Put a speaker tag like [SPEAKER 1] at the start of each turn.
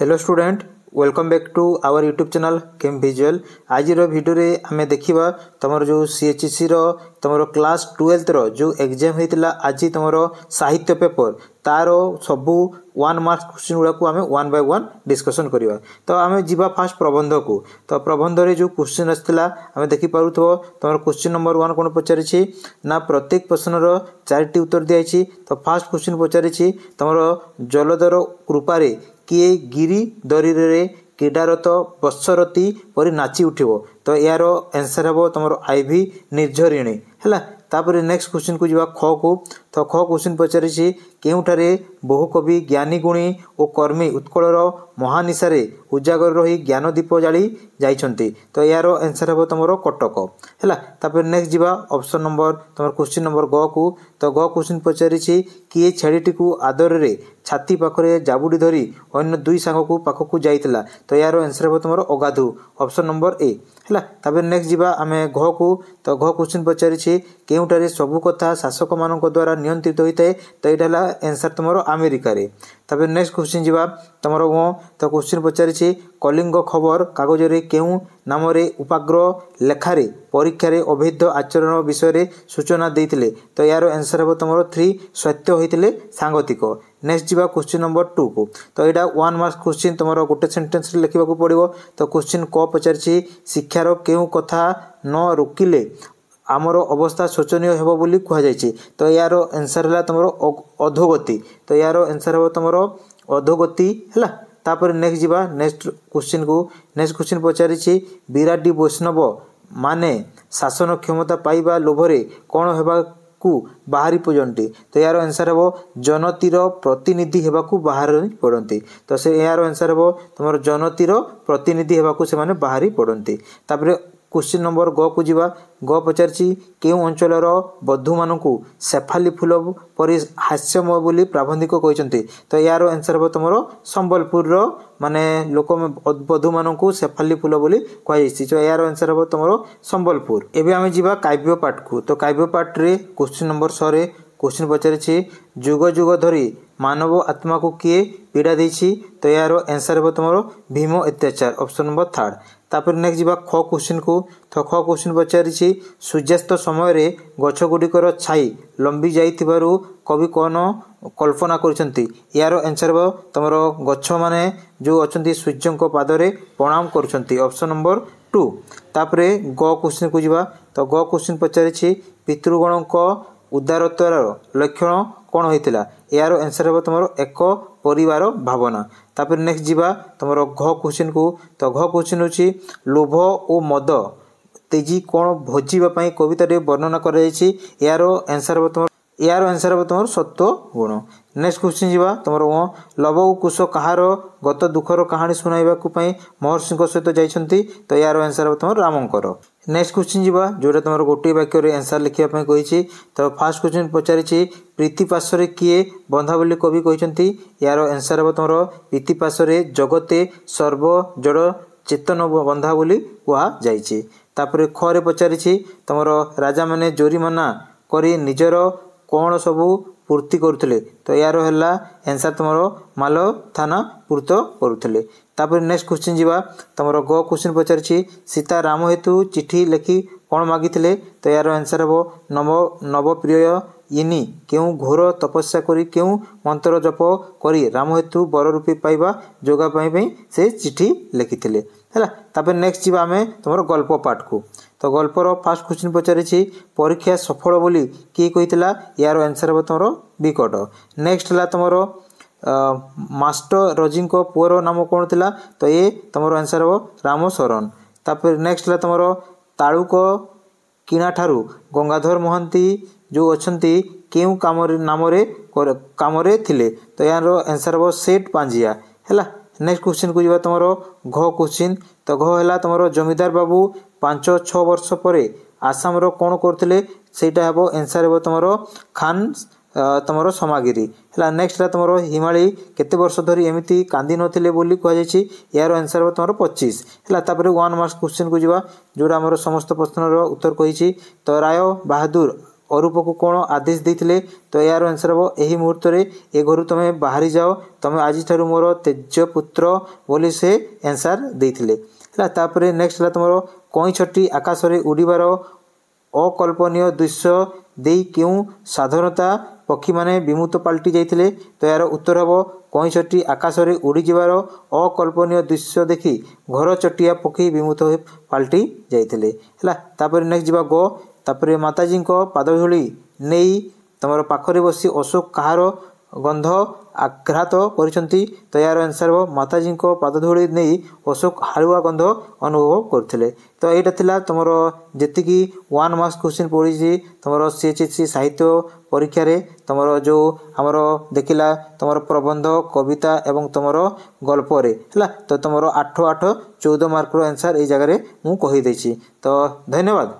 [SPEAKER 1] Hello student, welcome back to our YouTube channel chem visual. आज video रे आमे देखिबा तमरो जो सीएचसी रो तमरो क्लास 12 रो जो एग्जाम होइतिला आज तमरो साहित्य पेपर तारो सबु 1 मार्क्स क्वेश्चन गुडा को आमे 1 बाय 1 डिस्कशन करिवा। तो आमे जीवा फास्ट प्रबंध को। तो प्रबंध रे जो क्वेश्चन आस्तिला आमे देखि पारुथबो तमरो क्वेश्चन नंबर 1 कोन पचारि छी ना प्रत्येक प्रश्न रो 4टी उत्तर दिया छी। तो फास्ट क्वेश्चन पचारि छी तमरो जलधर कृपा रे किए गिरी दरी रे क्रीडारत बत्सरती परि नाची उठिबो। तो यार आंसर हेबो तमरो आईवी निर्झरिणी हैला। तापर नेक्स्ट क्वेश्चन को जीवा ख को। तो ख क्वेश्चन पचारि छी केउठारे बहु कवि ज्ञानी गुणी और कर्मी उत्कलर महानिशारे उजागर रही ज्ञान दीप जाली जाइछंती। तो यार आंसर हेबो तमरो कटक हैला। तापर नेक्स्ट जीवा ऑप्शन नंबर तमरो क्वेश्चन नंबर ग को। तो ग क्वेश्चन पचारि छी किए छेड़ीटी को आदर रे छाती पाखरे जाबुडी धरी अन्य दुई सांग को पाख को जाइतिला। तो यार आंसर हेबो तमरो अगाधु ऑप्शन नंबर ए हैला। तापर नेक्स्ट जीवा आमे घ को। तो घ क्वेश्चन पचारि छी केउटारे सबु कथा शासक मानक द्वारा नियंत्रित होइतै। तो एटा हला आंसर तमरो अमेरिका रे। तापर नेक्स्ट क्वेश्चन जीवा तमरो ग। तो क्वेश्चन पचारि छी कलिंग खबर कागज रे केउ नाम रे उपाग्रह लेखारे परीक्षा रे अवैध आचरण विषय रे सूचना देइतिले। तो यार आंसर हेबो तमरो 3 सत्य होइतिले सांगतिक। नेक्स्ट जीवा क्वेश्चन नंबर 2 को। तो एटा 1 मार्क्स क्वेश्चन तमरो गोटे सेंटेंस रे लिखिबा को पड़िबो। तो क्वेश्चन क पचारि छी शिक्षार केउ कथा न रोकिले आमर अवस्था शोचनीय हेबो बोली कहा जायछि। तो यार आंसर हला तमरो अधोगति। तो यार आंसर हेबो तमरो अधोगति हैला। तापर नेक्स्ट जीवा नेक्स्ट क्वेश्चन को। नेक्स्ट क्वेश्चन पचारि छी विराडी वैष्णव माने शासन क्षमता पाइबा लोभरे कोन हेबा को बाहरी पजंती। तो यार आंसर हेबो जनतीर प्रतिनिधि हेबा को बाहर पड़ंती। तो से यार आंसर हेबो तमरो जनतीर प्रतिनिधि हेबा को से माने बाहरी पड़ंती। तापर क्वेश्चन नंबर ग को जीवा। ग पचारछि केउ अंचलर बधु मानकु सेफाली फूल परि हास्यमय बोली प्राबंधिक कहिसंती। तो यार आंसर हेबो तमरो संबलपुर रो माने लोक बधु मानकु सेफाली फूल बोली कहिसि। तो यार आंसर हेबो तमरो संबलपुर। एबे आमे जीवा काव्य पाठ को। तो काव्य पाठ रे क्वेश्चन नंबर 6 रे क्वेश्चन पचारछि जुग जुग धरी मानव आत्मा को किए पीड़ा देछि। तो यार आंसर हेबो तमरो भीम अत्याचार ऑप्शन नंबर 3। तापर नेक्स्ट जीवा ख क्वेश्चन को। तो ख क्वेश्चन पचारिछि सूर्यास्त समय रे गछ गुडिकर छाई लंबी जाइथिबारु कवि कोन कल्पना करछंती। यार आंसर हेबो तमरो गछ माने जो अछंती सूर्यंक पादरे प्रणाम करछंती ऑप्शन नंबर 2। तापरे ग क्वेश्चन को जीवा। तो ग क्वेश्चन पचारिछि पितृगणक उदारतार लक्षण कोन होइतिला। यार आंसर हेबो तमरो एक परिवार भावना। तापर नेक्स्ट जीवा तमरो घ क्वेश्चन को। तो घ क्वेश्चन होछि लोभ ओ मद तेजी कोन भोजीबा पई कविता रे वर्णना कर जायछि। यार आंसर हेबो तमरो सत्व गुण। नेक्स्ट क्वेश्चन जीवा तमरो लव ओ कुश कहार गत दुखर कहानी सुनाइबा को पई महर्षि को सहित जाइछंती। तो यार आंसर हेबो तमरो रामंकर। नेक्स्ट क्वेश्चन जीवा जोटा तमरो गोटे वाक्य रे आंसर लिखिया पई कहिछि। तो फर्स्ट क्वेश्चन पचारिछि प्रीति पाशरे किए बंधा बोली कवि कहिसंती। यार आंसर हेबो तमरो प्रीति पाशरे जगते सर्व जड़ चेतन बंधा बोली कहा जाइछि। तापर ख रे पचारिछि तमरो राजा माने जोरीमाना करी निजर कोन सबु पूर्ति करुथिले। तो यार हला आंसर तमरो माल थाना पूर्त करुथिले। तापर नेक्स्ट क्वेश्चन जीवा तमरो ग क्वेश्चन पचारिछि सीता राम हेतु चिट्ठी लिखि कोन मागिथिले। तो यार आंसर हेबो नव प्रिय इनी केउ घोर तपस्या करी केउ मंत्र जप करी राम हेतु बर रूपी पाइबा जोगा पाई से चिट्ठी लिखिथिले हैला। तापर नेक्स्ट जीवा आमे तमरो गल्प पाठ को। तो गल्पर फर्स्ट क्वेश्चन पचारिछि परीक्षा सफल बोली की कहितला। यार आंसर हेबो तमरो विकट। नेक्स्ट हला तमरो मास्टर रजी को पुअर नाम कोन थिला। तो ए तमरो आंसर हेबो राम शरण। तापर नेक्स्ट हला तमरो ताळुक किना ठारू गंगाधर मोहंती जो अछंती केउ नाम रे थिले। तो यार आंसर हेबो सेठ पांजिया हैला। नेक्स्ट क्वेश्चन को जीवा तमरो घ क्वेश्चन। तो घ हला तमरो जमीदार बाबू 5-6 वर्ष परे आसाम रो कोन करथिले। सेटा हेबो आंसर हेबो तमरो खान तमरो समागिरी हैला। नेक्स्ट हला तमरो हिमाली केते वर्ष धरी एमिति कांदी नथिले बोली कह जायछि। यार आंसर हेबो तमरो 25 हैला। तापर 1 मार्क्स क्वेश्चन को जीवा जोडा हमरो समस्त प्रश्न रो उत्तर कहिछि। तो राय बहादुर अरूप को कौन आदेश देते तो यार आंसर हम यही मुहूर्त में ए घर तुम बाहरी जाओ तुम आज ठार मोर तेजपुत्र बोली से आंसर देते है। नेक्स्ट है तुम कईछटी आकाश में उड़ीबार अकल्पनीय दृश्य दे क्यों साधारणता पक्षी माने विमुक्त पलटि जाते तो यार उत्तर हम कईछटी आकाश में उड़ी जीवार अकल्पनीय दृश्य देखि घर चटिया पक्षी विमुक्त पलटि जाते है। नेक्स्ट जा गो तापर माताजी पादधूली नहीं तुम पाखरे बसी अशोक कहार गंध आघात करिसंती तो यार आंसर हो माताजी पादधूली नहीं अशोक हालुआ गंध अनुभव करते। तो यहाँ थिला तुम जी 1 मार्क्स क्वेश्चन पड़ी तुम सीएचएससी साहित्य परीक्षा रे तुम जो आमर देखला तुम प्रबंध कविता एवं तुम गल्प रे है तो तुम 8 8 14 मार्क आंसर ये जगह मु कहीदेछि। तो धन्यवाद।